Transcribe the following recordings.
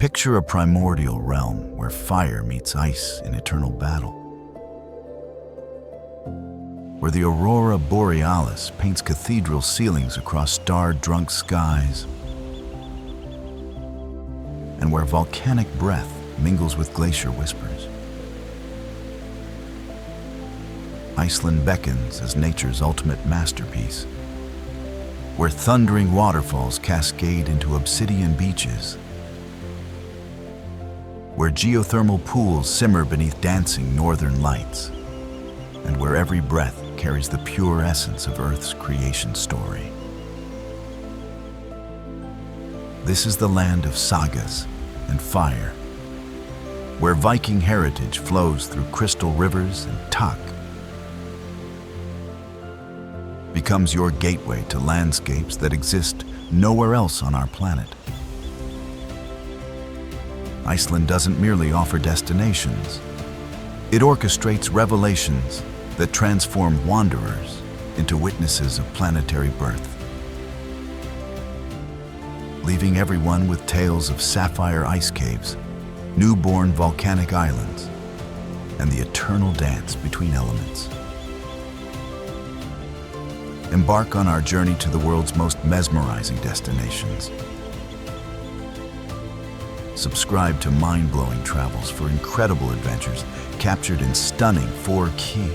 Picture a primordial realm where fire meets ice in eternal battle, where the aurora borealis paints cathedral ceilings across star-drunk skies, and where volcanic breath mingles with glacier whispers. Iceland beckons as nature's ultimate masterpiece, where thundering waterfalls cascade into obsidian beaches, where geothermal pools simmer beneath dancing northern lights, and where every breath carries the pure essence of Earth's creation story. This is the land of sagas and fire, where Viking heritage flows through crystal rivers and talk becomes your gateway to landscapes that exist nowhere else on our planet. Iceland doesn't merely offer destinations. It orchestrates revelations that transform wanderers into witnesses of planetary birth, leaving everyone with tales of sapphire ice caves, newborn volcanic islands, and the eternal dance between elements. Embark on our journey to the world's most mesmerizing destinations. Subscribe to mind-blowing travels for incredible adventures captured in stunning 4K.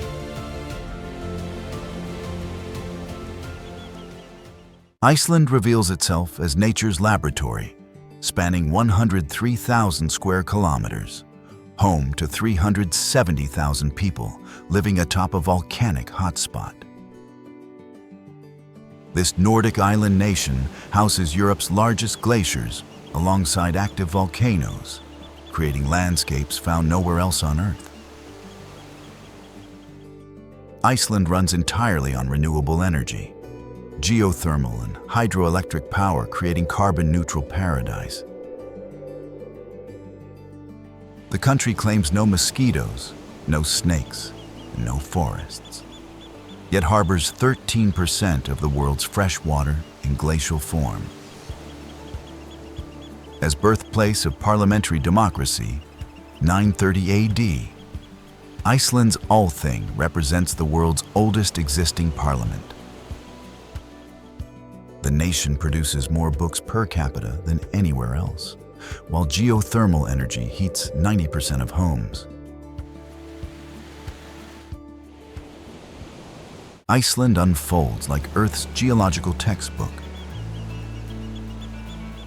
Iceland reveals itself as nature's laboratory, spanning 103,000 square kilometers, home to 370,000 people living atop a volcanic hotspot. This Nordic island nation houses Europe's largest glaciers alongside active volcanoes, creating landscapes found nowhere else on Earth. Iceland runs entirely on renewable energy, geothermal and hydroelectric power, creating carbon-neutral paradise. The country claims no mosquitoes, no snakes, and no forests, yet harbors 13% of the world's fresh water in glacial form. As birthplace of parliamentary democracy, 930 AD, Iceland's Althing represents the world's oldest existing parliament. The nation produces more books per capita than anywhere else, while geothermal energy heats 90% of homes. Iceland unfolds like Earth's geological textbook,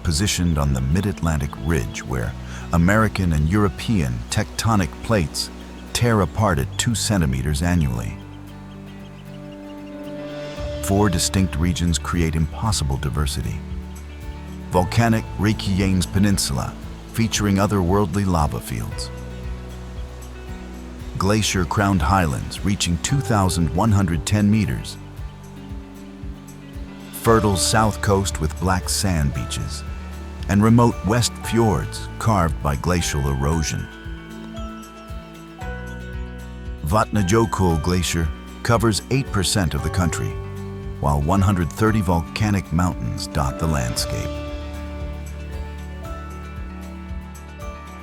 positioned on the mid-Atlantic ridge where American and European tectonic plates tear apart at 2 centimeters annually. 4 distinct regions create impossible diversity. Volcanic REYKJAVIK Peninsula, featuring otherworldly lava fields. Glacier-crowned highlands reaching 2,110 meters. Fertile south coast with black sand beaches, and remote west fjords carved by glacial erosion. VATNAJÖKULL glacier covers 8% of the country, while 130 volcanic mountains dot the landscape.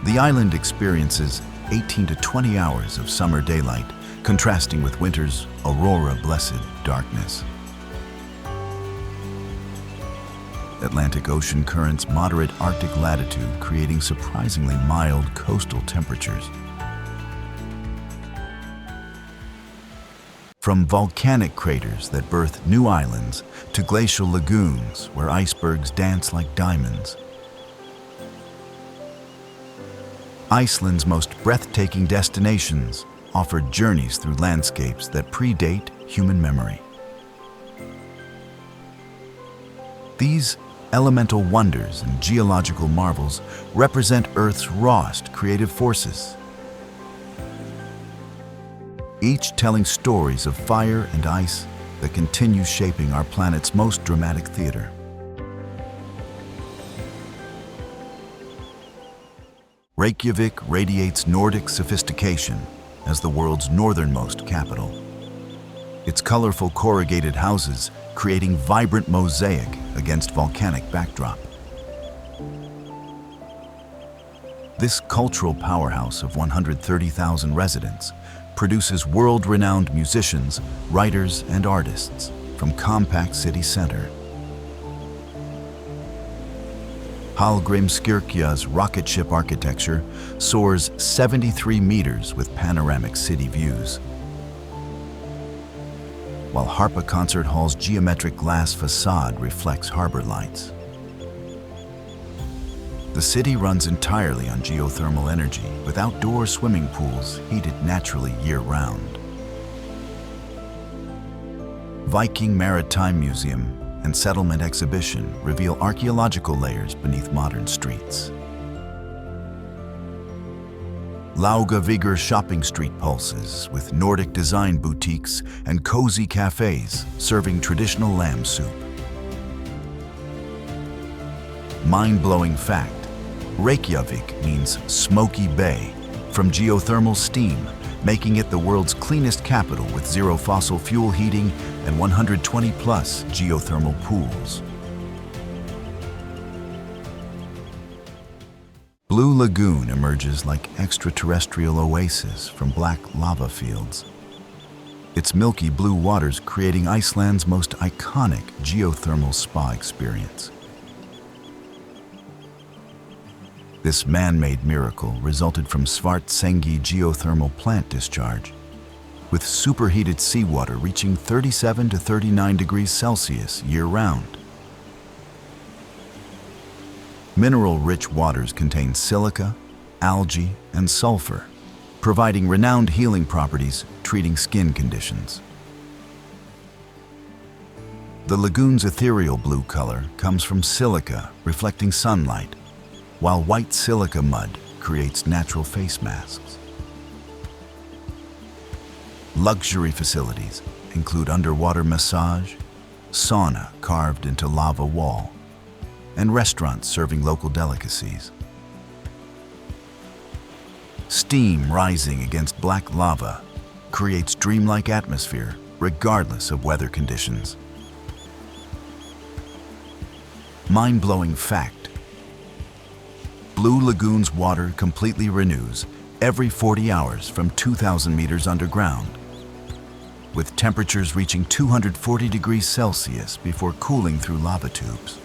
The island experiences 18 to 20 hours of summer daylight, contrasting with winter's aurora-blessed darkness. Atlantic Ocean currents moderate Arctic latitude, creating surprisingly mild coastal temperatures. From volcanic craters that birth new islands to glacial lagoons where icebergs dance like diamonds. Iceland's most breathtaking destinations offer journeys through landscapes that predate human memory. These elemental wonders and geological marvels represent Earth's rawest creative forces, each telling stories of fire and ice that continue shaping our planet's most dramatic theater. Reykjavik radiates Nordic sophistication as the world's northernmost capital. Its colorful corrugated houses creating vibrant mosaic against volcanic backdrop. This cultural powerhouse of 130,000 residents produces world-renowned musicians, writers, and artists from compact city center. Hallgrímskirkja's rocket ship architecture soars 73 meters with panoramic city views, while Harpa Concert Hall's geometric glass facade reflects harbor lights. The city runs entirely on geothermal energy, with outdoor swimming pools heated naturally year-round. Viking Maritime Museum and Settlement Exhibition reveal archaeological layers beneath modern streets. Laugavigur shopping street pulses with Nordic design boutiques and cozy cafes serving traditional lamb soup. Mind-blowing fact: REYKJAVIK means smoky bay from geothermal steam, making it the world's cleanest capital with zero fossil fuel heating and 120+ geothermal pools. Blue Lagoon emerges like extraterrestrial oasis from black lava fields, its milky blue waters creating Iceland's most iconic geothermal spa experience. This man-made miracle resulted from Svartsengi geothermal plant discharge, with superheated seawater reaching 37 to 39 degrees Celsius year-round. Mineral-rich waters contain silica, algae, and sulfur, providing renowned healing properties treating skin conditions. The lagoon's ethereal blue color comes from silica reflecting sunlight, while white silica mud creates natural face masks. Luxury facilities include underwater massage, sauna carved into lava wall, and restaurants serving local delicacies. Steam rising against black lava creates dreamlike atmosphere regardless of weather conditions. Mind-blowing fact: Blue Lagoon's water completely renews every 40 hours from 2,000 meters underground, with temperatures reaching 240 degrees Celsius before cooling through lava tubes.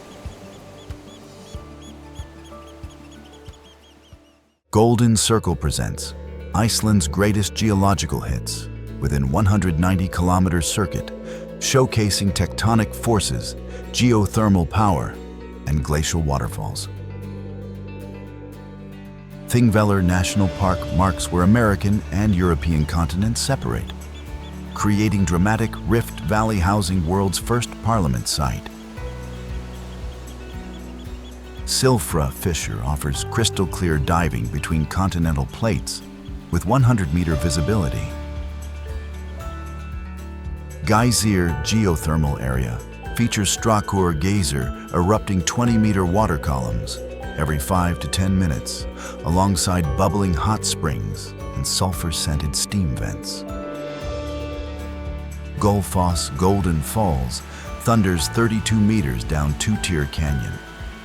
Golden Circle presents Iceland's greatest geological hits within 190-kilometer circuit, showcasing tectonic forces, geothermal power, and glacial waterfalls. Thingvellir National Park marks where American and European continents separate, creating dramatic Rift Valley housing world's first parliament site. Silfra Fissure offers crystal-clear diving between continental plates with 100-meter visibility. Geysir Geothermal Area features Strakur Geyser erupting 20-meter water columns every 5 to 10 minutes, alongside bubbling hot springs and sulfur-scented steam vents. Gullfoss Golden Falls thunders 32 meters down Two-Tier Canyon,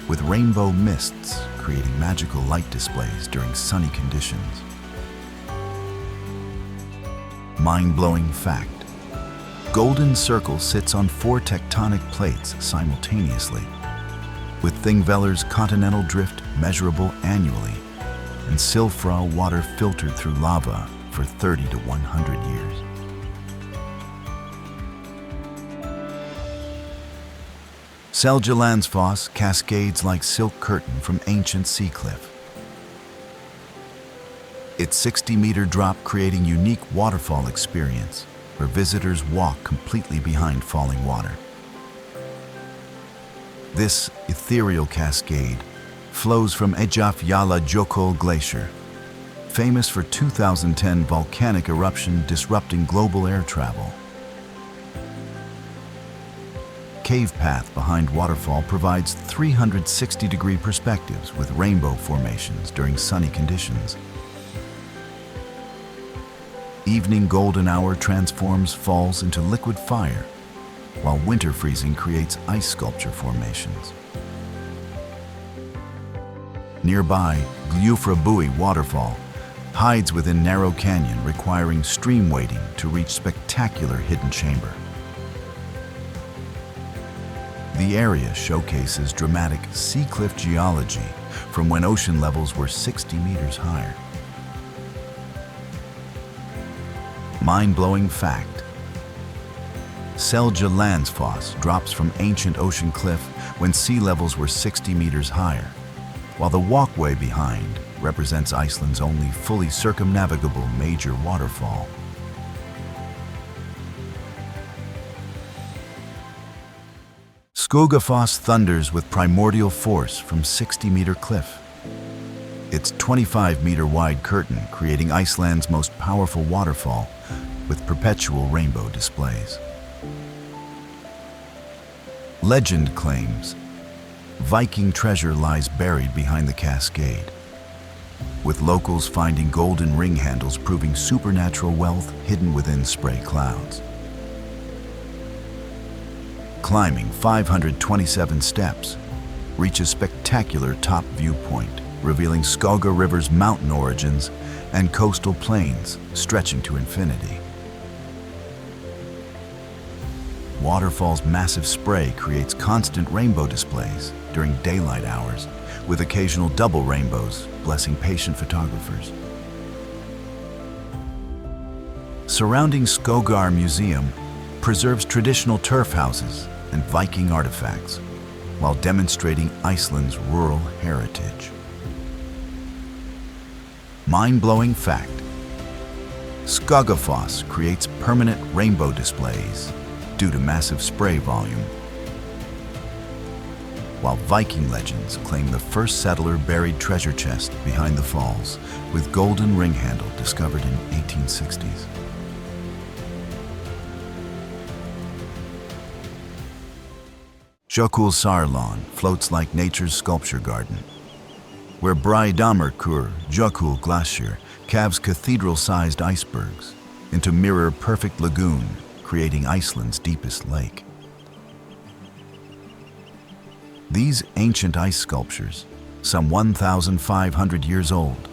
with rainbow mists creating magical light displays during sunny conditions. Mind-blowing fact: Golden Circle sits on 4 tectonic plates simultaneously, with Thingvellir's continental drift measurable annually and Silfra water filtered through lava for 30 to 100 years. SELJALANDSFOSS cascades like silk curtain from ancient sea cliff, its 60-meter drop creating unique waterfall experience where visitors walk completely behind falling water. This ethereal cascade flows from Eyjafjallajökull Glacier, famous for 2010 volcanic eruption disrupting global air travel. Cave path behind waterfall provides 360-degree perspectives with rainbow formations during sunny conditions. Evening golden hour transforms falls into liquid fire, while winter freezing creates ice sculpture formations. Nearby, Glyufra waterfall hides within narrow canyon requiring stream wading to reach spectacular hidden chamber. The area showcases dramatic sea cliff geology from when ocean levels were 60 meters higher. Mind-blowing fact: SELJALANDSFOSS drops from ancient ocean cliff when sea levels were 60 meters higher, while the walkway behind represents Iceland's only fully circumnavigable major waterfall. SKÓGAFOSS thunders with primordial force from 60-meter cliff. Its 25-meter wide curtain creating Iceland's most powerful waterfall with perpetual rainbow displays. Legend claims Viking treasure lies buried behind the cascade, with locals finding golden ring handles proving supernatural wealth hidden within spray clouds. Climbing 527 steps, reach a spectacular top viewpoint, revealing Skóga River's mountain origins and coastal plains stretching to infinity. Waterfall's massive spray creates constant rainbow displays during daylight hours, with occasional double rainbows blessing patient photographers. Surrounding Skógar Museum preserves traditional turf houses and Viking artifacts, while demonstrating Iceland's rural heritage. Mind-blowing fact: Skógafoss creates permanent rainbow displays due to massive spray volume, while Viking legends claim the first settler buried treasure chest behind the falls with golden ring handle discovered in 1860s. JÖKULSÁRLÓN floats like nature's sculpture garden, where JÖKULL glacier calves cathedral-sized icebergs into mirror-perfect lagoon, creating Iceland's deepest lake. These ancient ice sculptures, some 1,500 years old,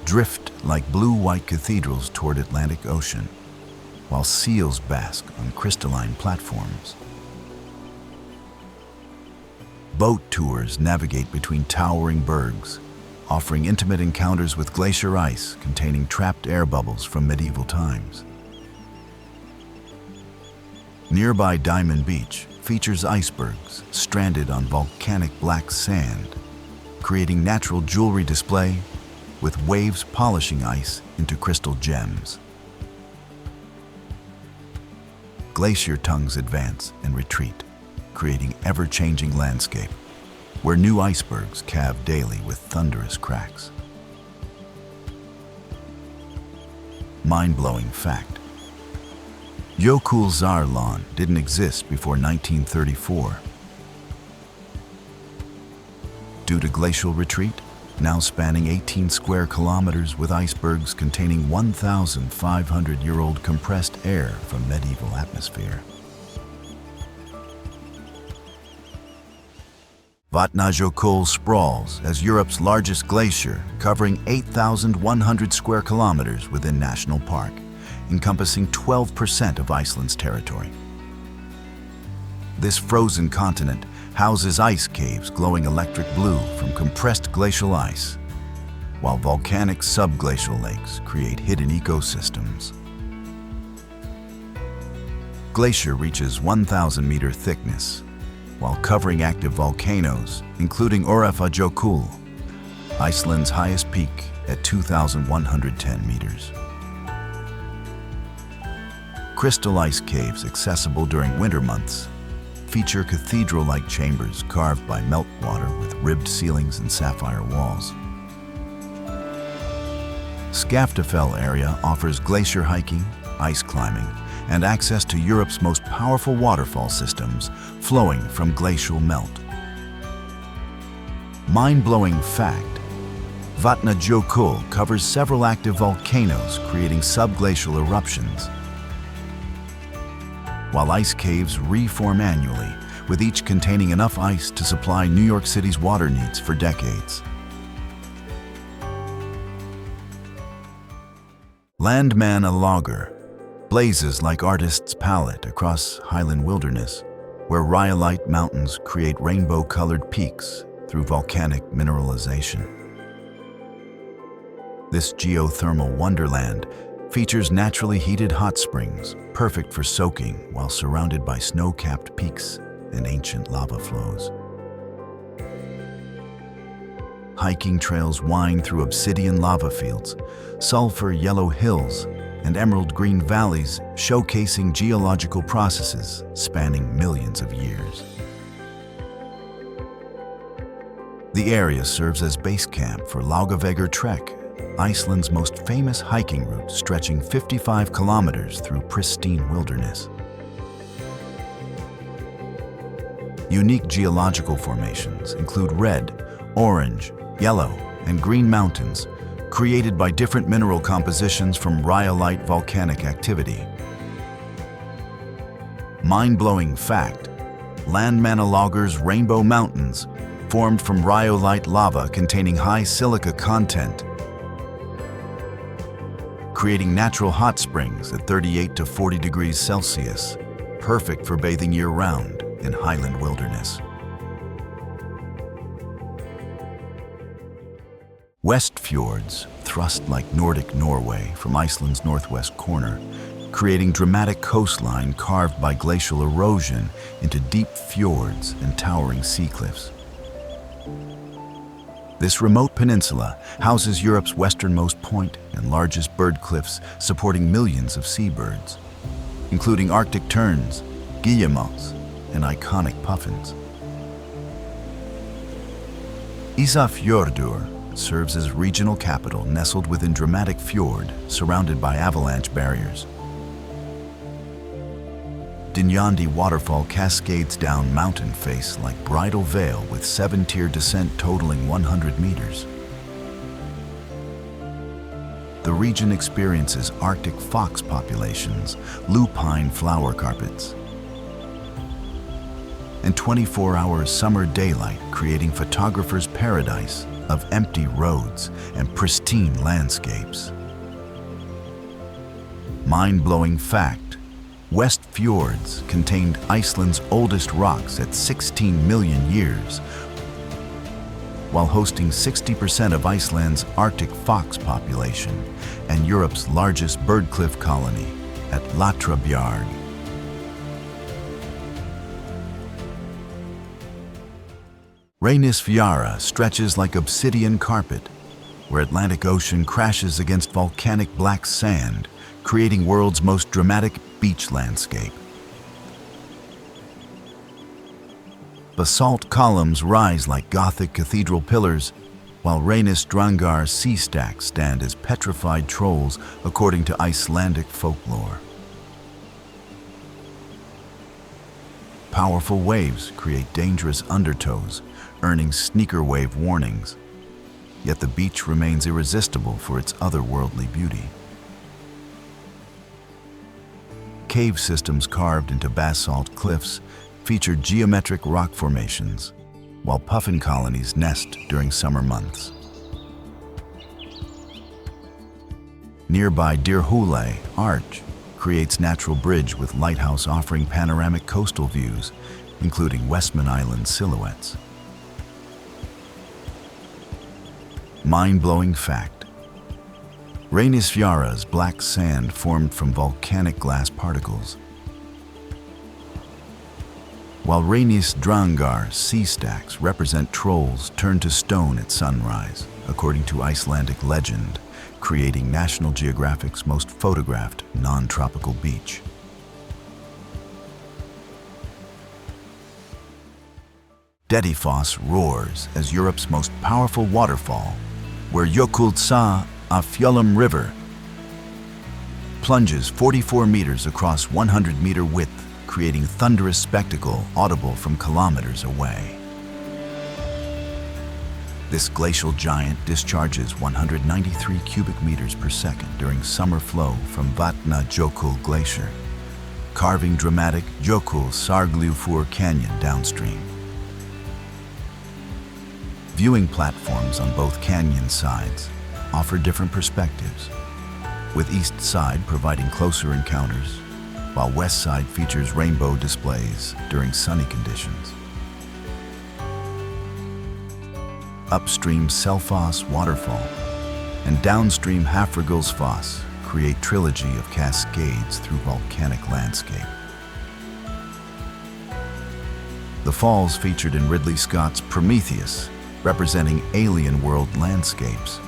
drift like blue-white cathedrals toward Atlantic Ocean, while seals bask on crystalline platforms. Boat tours navigate between towering bergs, offering intimate encounters with glacier ice containing trapped air bubbles from medieval times. Nearby Diamond Beach features icebergs stranded on volcanic black sand, creating natural jewelry display with waves polishing ice into crystal gems. Glacier tongues advance and retreat, creating ever-changing landscape where new icebergs calve daily with thunderous cracks. Mind-blowing fact: JÖKULSÁRLÓN didn't exist before 1934. Due to glacial retreat, now spanning 18 square kilometers with icebergs containing 1,500-year-old compressed air from medieval atmosphere. VATNAJÖKULL sprawls as Europe's largest glacier, covering 8,100 square kilometers within National Park, encompassing 12% of Iceland's territory. This frozen continent houses ice caves glowing electric blue from compressed glacial ice, while volcanic subglacial lakes create hidden ecosystems. Glacier reaches 1,000-meter thickness, while covering active volcanoes, including REYKJAVIK, Iceland's highest peak at 2,110 meters. Crystal ice caves accessible during winter months feature cathedral-like chambers carved by meltwater with ribbed ceilings and sapphire walls. Skaftáfell area offers glacier hiking, ice climbing, and access to Europe's most powerful waterfall systems flowing from glacial melt. Mind-blowing fact: VATNAJÖKULL covers several active volcanoes creating subglacial eruptions, while ice caves reform annually, with each containing enough ice to supply New York City's water needs for decades. LANDMANNALAUGAR blazes like artist's palette across highland wilderness, where rhyolite mountains create rainbow-colored peaks through volcanic mineralization. This geothermal wonderland features naturally heated hot springs, perfect for soaking while surrounded by snow-capped peaks and ancient lava flows. Hiking trails wind through obsidian lava fields, sulfur yellow hills, and emerald green valleys showcasing geological processes spanning millions of years. The area serves as base camp for LAGOON Trek, Iceland's most famous hiking route stretching 55 kilometers through pristine wilderness. Unique geological formations include red, orange, yellow, and green mountains created by different mineral compositions from rhyolite volcanic activity. Mind-blowing fact: LANDMANNALAUGAR's Rainbow Mountains formed from rhyolite lava containing high silica content, creating natural hot springs at 38 to 40 degrees Celsius, perfect for bathing year-round in highland wilderness. WESTFJORDS thrust like Nordic Norway from Iceland's northwest corner, creating dramatic coastline carved by glacial erosion into deep fjords and towering sea cliffs. This remote peninsula houses Europe's westernmost point and largest bird cliffs, supporting millions of seabirds, including Arctic terns, guillemots, and iconic puffins. Ísafjörður serves as regional capital nestled within dramatic fjord surrounded by avalanche barriers. Dynjandi waterfall cascades down mountain face like bridal veil with 7-tier descent totaling 100 meters. The region experiences Arctic fox populations, lupine flower carpets, and 24-hour summer daylight, creating photographer's paradise of empty roads and pristine landscapes. Mind-blowing fact: WESTFJORDS contained Iceland's oldest rocks at 16 million years, while hosting 60% of Iceland's Arctic fox population and Europe's largest bird cliff colony at Latrabjarg. REYNISFJARA stretches like obsidian carpet, where Atlantic Ocean crashes against volcanic black sand, creating world's most dramatic beach landscape. Basalt columns rise like Gothic cathedral pillars, while Reynistrangar sea stacks stand as petrified trolls according to Icelandic folklore. Powerful waves create dangerous undertows, earning sneaker wave warnings, yet the beach remains irresistible for its otherworldly beauty. Cave systems carved into basalt cliffs feature geometric rock formations, while puffin colonies nest during summer months. Nearby Dyrhólaey Arch creates natural bridge with lighthouse offering panoramic coastal views, including Westman Island silhouettes. Mind-blowing fact: Reynisfjara's black sand formed from volcanic glass particles, while Reynistrangar sea stacks represent trolls turned to stone at sunrise, according to Icelandic legend, creating National Geographic's most photographed non-tropical beach. DETTIFOSS roars as Europe's most powerful waterfall, where JÖKULSÁLÓN River plunges 44 meters across 100-meter width, creating thunderous spectacle audible from kilometers away. This glacial giant discharges 193 cubic meters per second during summer flow from VATNAJÖKULL glacier, carving dramatic JÖKULSÁRLÓN canyon downstream. Viewing platforms on both canyon sides offer different perspectives, with east side providing closer encounters, while west side features rainbow displays during sunny conditions. Upstream Selfoss waterfall and downstream Hafragilsfoss create trilogy of cascades through volcanic landscape. The falls featured in Ridley Scott's Prometheus, representing alien world landscapes.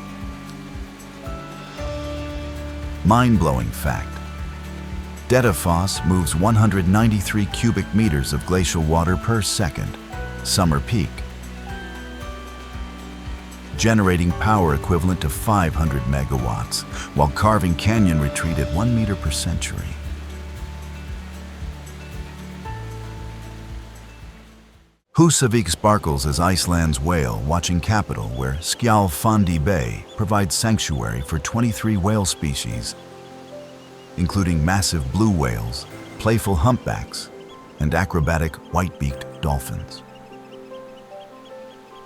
Mind-blowing fact: DETTIFOSS moves 193 cubic meters of glacial water per second, summer peak, generating power equivalent to 500 megawatts, while carving canyon retreat at 1 meter per century. HÚSAVÍK sparkles as Iceland's whale watching capital, where Skjálfandi Bay provides sanctuary for 23 whale species, including massive blue whales, playful humpbacks, and acrobatic white-beaked dolphins.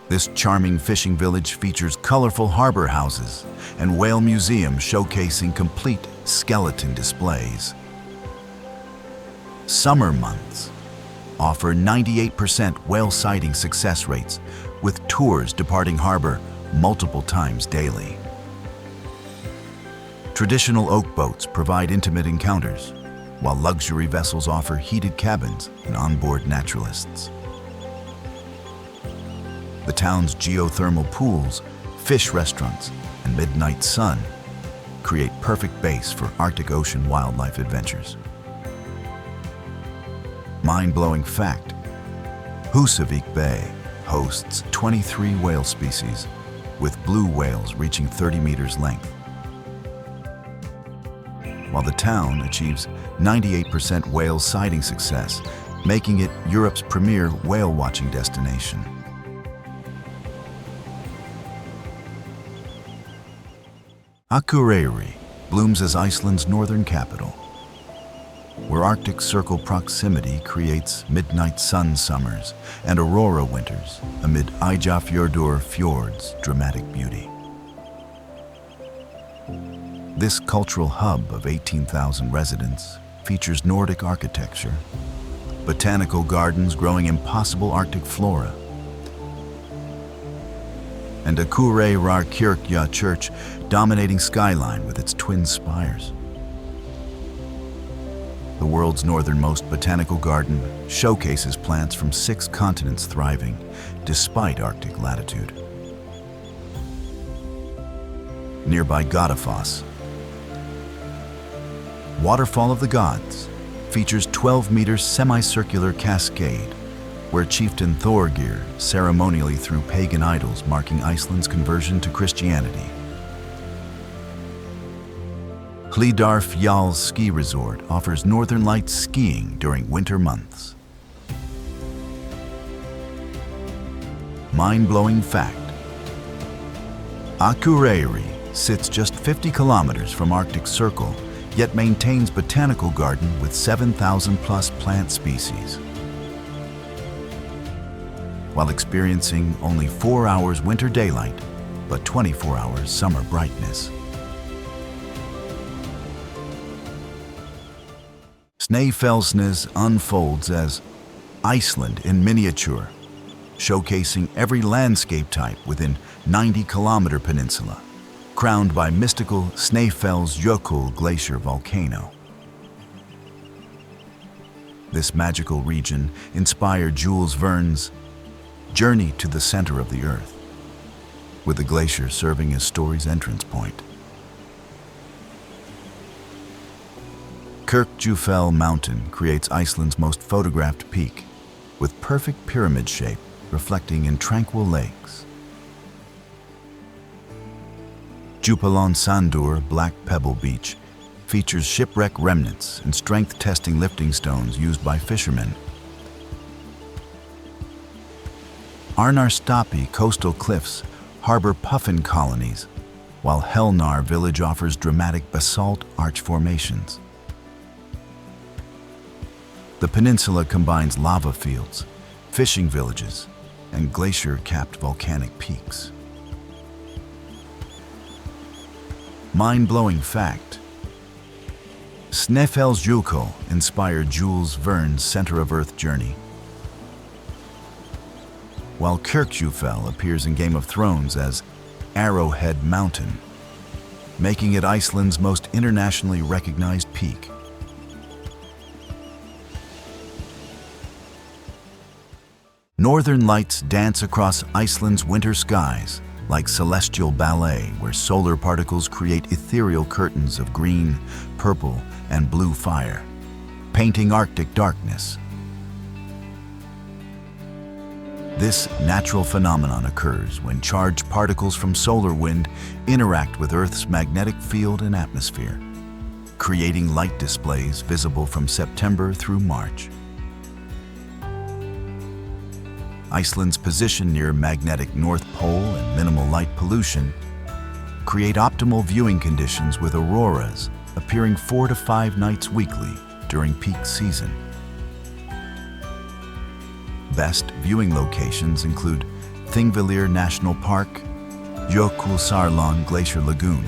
This charming fishing village features colorful harbor houses and whale museums showcasing complete skeleton displays. Summer months offer 98% whale sighting success rates, with tours departing harbor multiple times daily. Traditional oak boats provide intimate encounters, while luxury vessels offer heated cabins and onboard naturalists. The town's geothermal pools, fish restaurants, and midnight sun create perfect base for Arctic Ocean wildlife adventures. Mind-blowing fact: HÚSAVÍK Bay hosts 23 whale species, with blue whales reaching 30 meters length, while the town achieves 98% whale sighting success, making it Europe's premier whale watching destination. AKUREYRI blooms as Iceland's northern capital, where Arctic Circle proximity creates midnight sun summers and aurora winters amid Eyjafjörður fjord's dramatic beauty. This cultural hub of 18,000 residents features Nordic architecture, botanical gardens growing impossible Arctic flora, and AKUREYRI church dominating skyline with its twin spires. The world's northernmost botanical garden showcases plants from 6 continents thriving despite Arctic latitude. Nearby Gottafoss, Waterfall of the Gods, features 12-meter semicircular cascade where chieftain Thorgir ceremonially threw pagan idols, marking Iceland's conversion to Christianity. Hlíðarfjall ski resort offers northern lights skiing during winter months. Mind-blowing fact: AKUREYRI sits just 50 kilometers from Arctic Circle, yet maintains botanical garden with 7,000 plus plant species, while experiencing only 4 hours winter daylight, but 24 hours summer brightness. SNAEFELLSNES unfolds as Iceland in miniature, showcasing every landscape type within 90-kilometer peninsula, crowned by mystical SNAEFELLSJÖKULL glacier volcano. This magical region inspired Jules Verne's Journey to the Center of the Earth, with the glacier serving as story's entrance point. Kyrkjufell Mountain creates Iceland's most photographed peak, with perfect pyramid shape reflecting in tranquil lakes. Djúpalónsandur Black Pebble Beach features shipwreck remnants and strength-testing lifting stones used by fishermen. Arnarstapi coastal cliffs harbor puffin colonies, while Helnar village offers dramatic basalt arch formations. The peninsula combines lava fields, fishing villages, and glacier-capped volcanic peaks. Mind-blowing fact: SNAEFELLSNES inspired Jules Verne's Center of Earth journey, while REYKJAVIK appears in Game of Thrones as Arrowhead Mountain, making it Iceland's most internationally recognized peak. Northern lights dance across Iceland's winter skies like celestial ballet, where solar particles create ethereal curtains of green, purple, and blue fire, painting Arctic darkness. This natural phenomenon occurs when charged particles from solar wind interact with Earth's magnetic field and atmosphere, creating light displays visible from September through March. Iceland's position near magnetic North Pole and minimal light pollution create optimal viewing conditions, with auroras appearing 4 to 5 nights weekly during peak season. Best viewing locations include Thingvellir National Park, JÖKULSÁRLÓN Glacier Lagoon,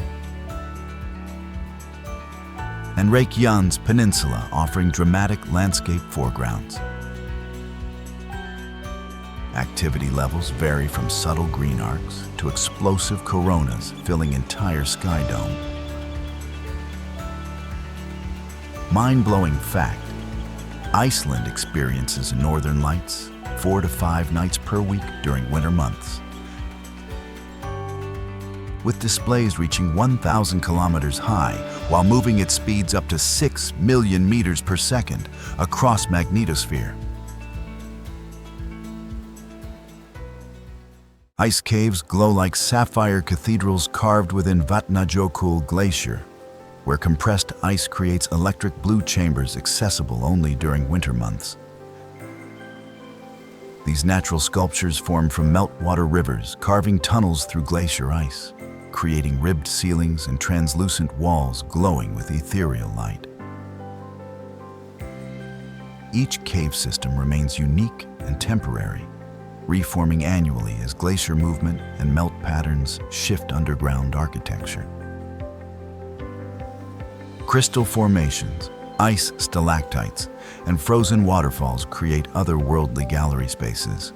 and REYKJAVIK's Peninsula, offering dramatic landscape foregrounds. Activity levels vary from subtle green arcs to explosive coronas filling entire sky dome. Mind-blowing fact: Iceland experiences northern lights 4 to 5 nights per week during winter months, with displays reaching 1,000 kilometers high while moving at speeds up to 6 million meters per second across magnetosphere. Ice caves glow like sapphire cathedrals carved within VATNAJÖKULL glacier, where compressed ice creates electric blue chambers accessible only during winter months. These natural sculptures form from meltwater rivers, carving tunnels through glacier ice, creating ribbed ceilings and translucent walls glowing with ethereal light. Each cave system remains unique and temporary, reforming annually as glacier movement and melt patterns shift underground architecture. Crystal formations, ice stalactites, and frozen waterfalls create otherworldly gallery spaces.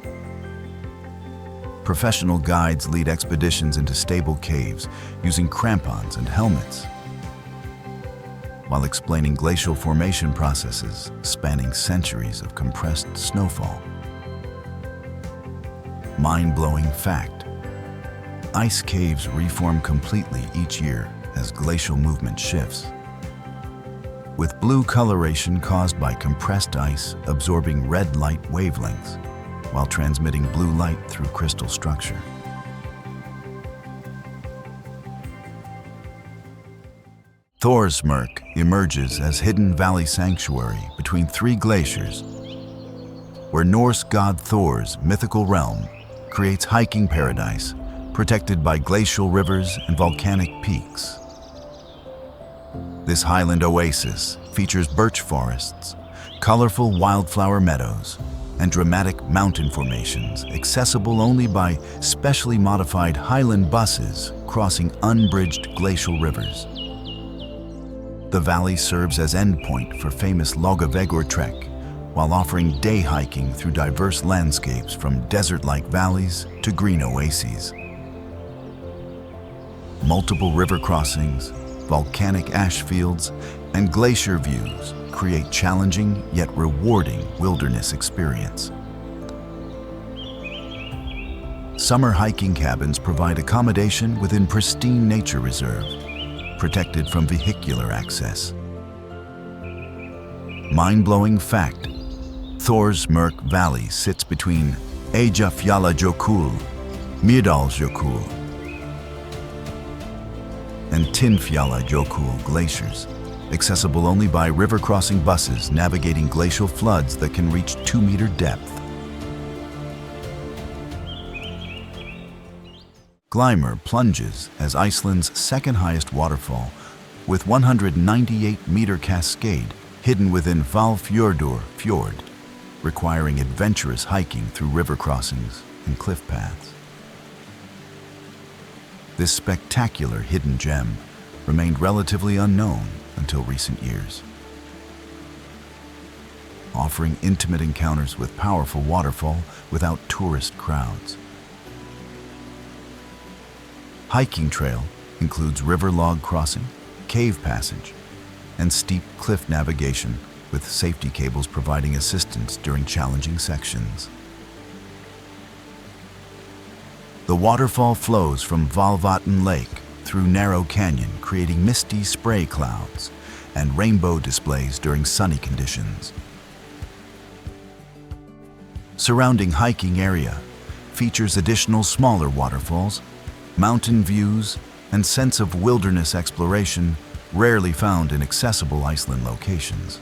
Professional guides lead expeditions into stable caves using crampons and helmets, while explaining glacial formation processes spanning centuries of compressed snowfall. Mind-blowing fact: ice caves reform completely each year as glacial movement shifts, with blue coloration caused by compressed ice absorbing red light wavelengths while transmitting blue light through crystal structure. ÞÓRSMÖRK emerges as hidden valley sanctuary between 3 glaciers, where Norse god Thor's mythical realm creates hiking paradise protected by glacial rivers and volcanic peaks. This highland oasis features birch forests, colorful wildflower meadows, and dramatic mountain formations accessible only by specially modified highland buses crossing unbridged glacial rivers. The valley serves as endpoint for famous LAGOON trek, while offering day hiking through diverse landscapes from desert-like valleys to green oases. Multiple river crossings, volcanic ash fields, and glacier views create challenging yet rewarding wilderness experience. Summer hiking cabins provide accommodation within pristine nature reserve, protected from vehicular access. Mind-blowing fact: ÞÓRSMÖRK Valley sits between Eyjafjallajökull, Mýrdalsjökull, and Tindfjallajökull glaciers, accessible only by river-crossing buses navigating glacial floods that can reach 2-meter depth. GLYMUR plunges as Iceland's second-highest waterfall, with 198-meter cascade hidden within Hvalfjörður fjord, requiring adventurous hiking through river crossings and cliff paths. This spectacular hidden gem remained relatively unknown until recent years, offering intimate encounters with powerful waterfall without tourist crowds. Hiking trail includes river log crossing, cave passage, and steep cliff navigation, with safety cables providing assistance during challenging sections. The waterfall flows from Valvatn Lake through narrow canyon, creating misty spray clouds and rainbow displays during sunny conditions. Surrounding hiking area features additional smaller waterfalls, mountain views, and sense of wilderness exploration rarely found in accessible Iceland locations.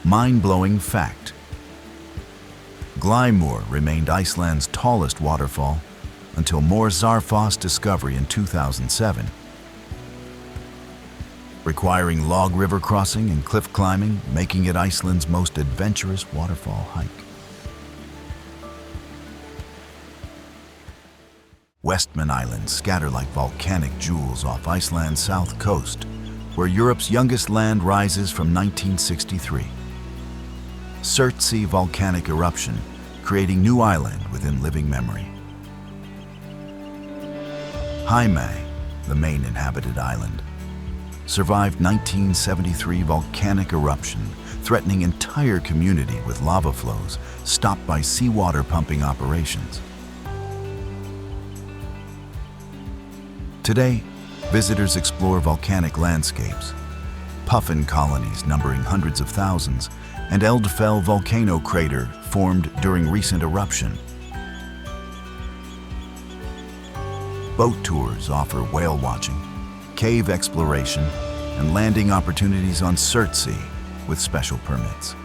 Mind-blowing fact: GLYMUR remained Iceland's tallest waterfall until Mjórsárfoss discovery in 2007, requiring log river crossing and cliff climbing, making it Iceland's most adventurous waterfall hike. Westman Islands scatter like volcanic jewels off Iceland's south coast, where Europe's youngest land rises from 1963. Surtsey volcanic eruption, creating new island within living memory. Heimaey, the main inhabited island, survived 1973 volcanic eruption, threatening entire community with lava flows stopped by seawater pumping operations. Today, visitors explore volcanic landscapes, puffin colonies numbering hundreds of thousands, and Eldfell volcano crater formed during recent eruption. Boat tours offer whale watching, cave exploration, and landing opportunities on Surtsey with special permits.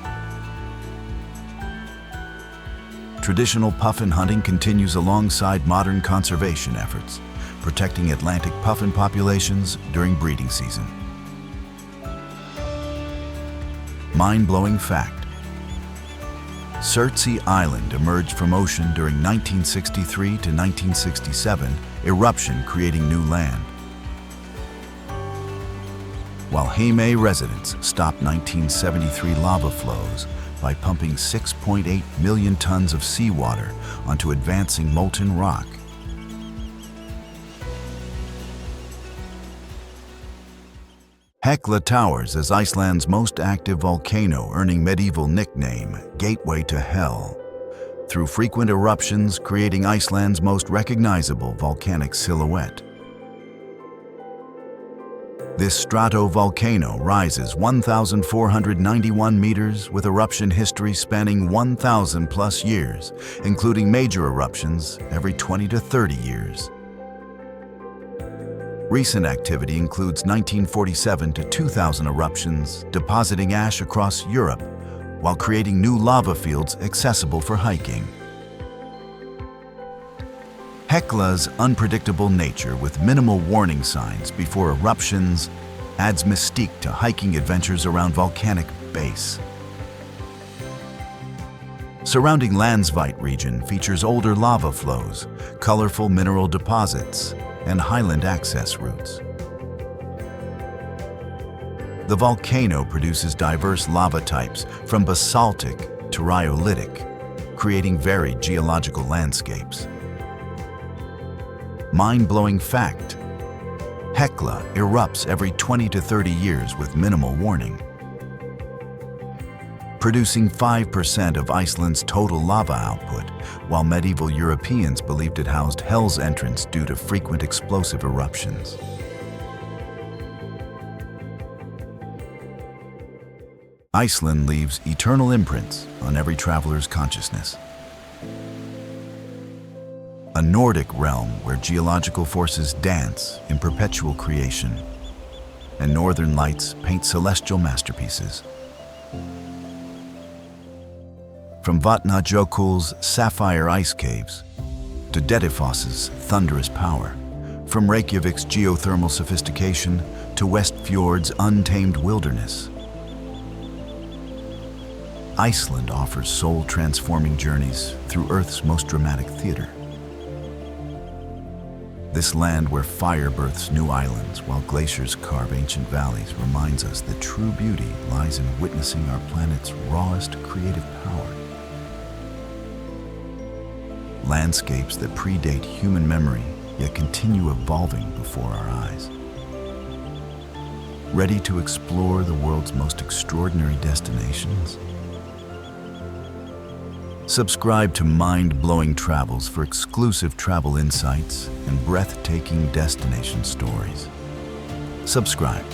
Traditional puffin hunting continues alongside modern conservation efforts, protecting Atlantic puffin populations during breeding season. Mind-blowing fact: Surtsey Island emerged from ocean during 1963 to 1967 eruption, creating new land, while Heimaey residents stopped 1973 lava flows by pumping 6.8 million tons of seawater onto advancing molten rock. HEKLA towers as Iceland's most active volcano, earning medieval nickname Gateway to Hell, through frequent eruptions creating Iceland's most recognizable volcanic silhouette. This stratovolcano rises 1,491 meters with eruption history spanning 1,000 plus years, including major eruptions every 20 to 30 years. Recent activity includes 1947 to 2000 eruptions, depositing ash across Europe, while creating new lava fields accessible for hiking. HEKLA's unpredictable nature with minimal warning signs before eruptions adds mystique to hiking adventures around volcanic base. Surrounding Landsveit region features older lava flows, colorful mineral deposits, and highland access routes. The volcano produces diverse lava types from basaltic to rhyolitic, creating varied geological landscapes. Mind-blowing fact: HEKLA erupts every 20 to 30 years with minimal warning, producing 5% of Iceland's total lava output, while medieval Europeans believed it housed Hell's entrance due to frequent explosive eruptions. Iceland leaves eternal imprints on every traveler's consciousness. A Nordic realm where geological forces dance in perpetual creation, and northern lights paint celestial masterpieces. From VATNAJÖKULL's sapphire ice caves to DETTIFOSS's thunderous power, from Reykjavik's geothermal sophistication to WESTFJORDS' untamed wilderness, Iceland offers soul-transforming journeys through Earth's most dramatic theater. This land where fire births new islands while glaciers carve ancient valleys reminds us that true beauty lies in witnessing our planet's rawest creative power. Landscapes that predate human memory yet continue evolving before our eyes. Ready to explore the world's most extraordinary destinations? Subscribe to Mind-Blowing Travels for exclusive travel insights and breathtaking destination stories. Subscribe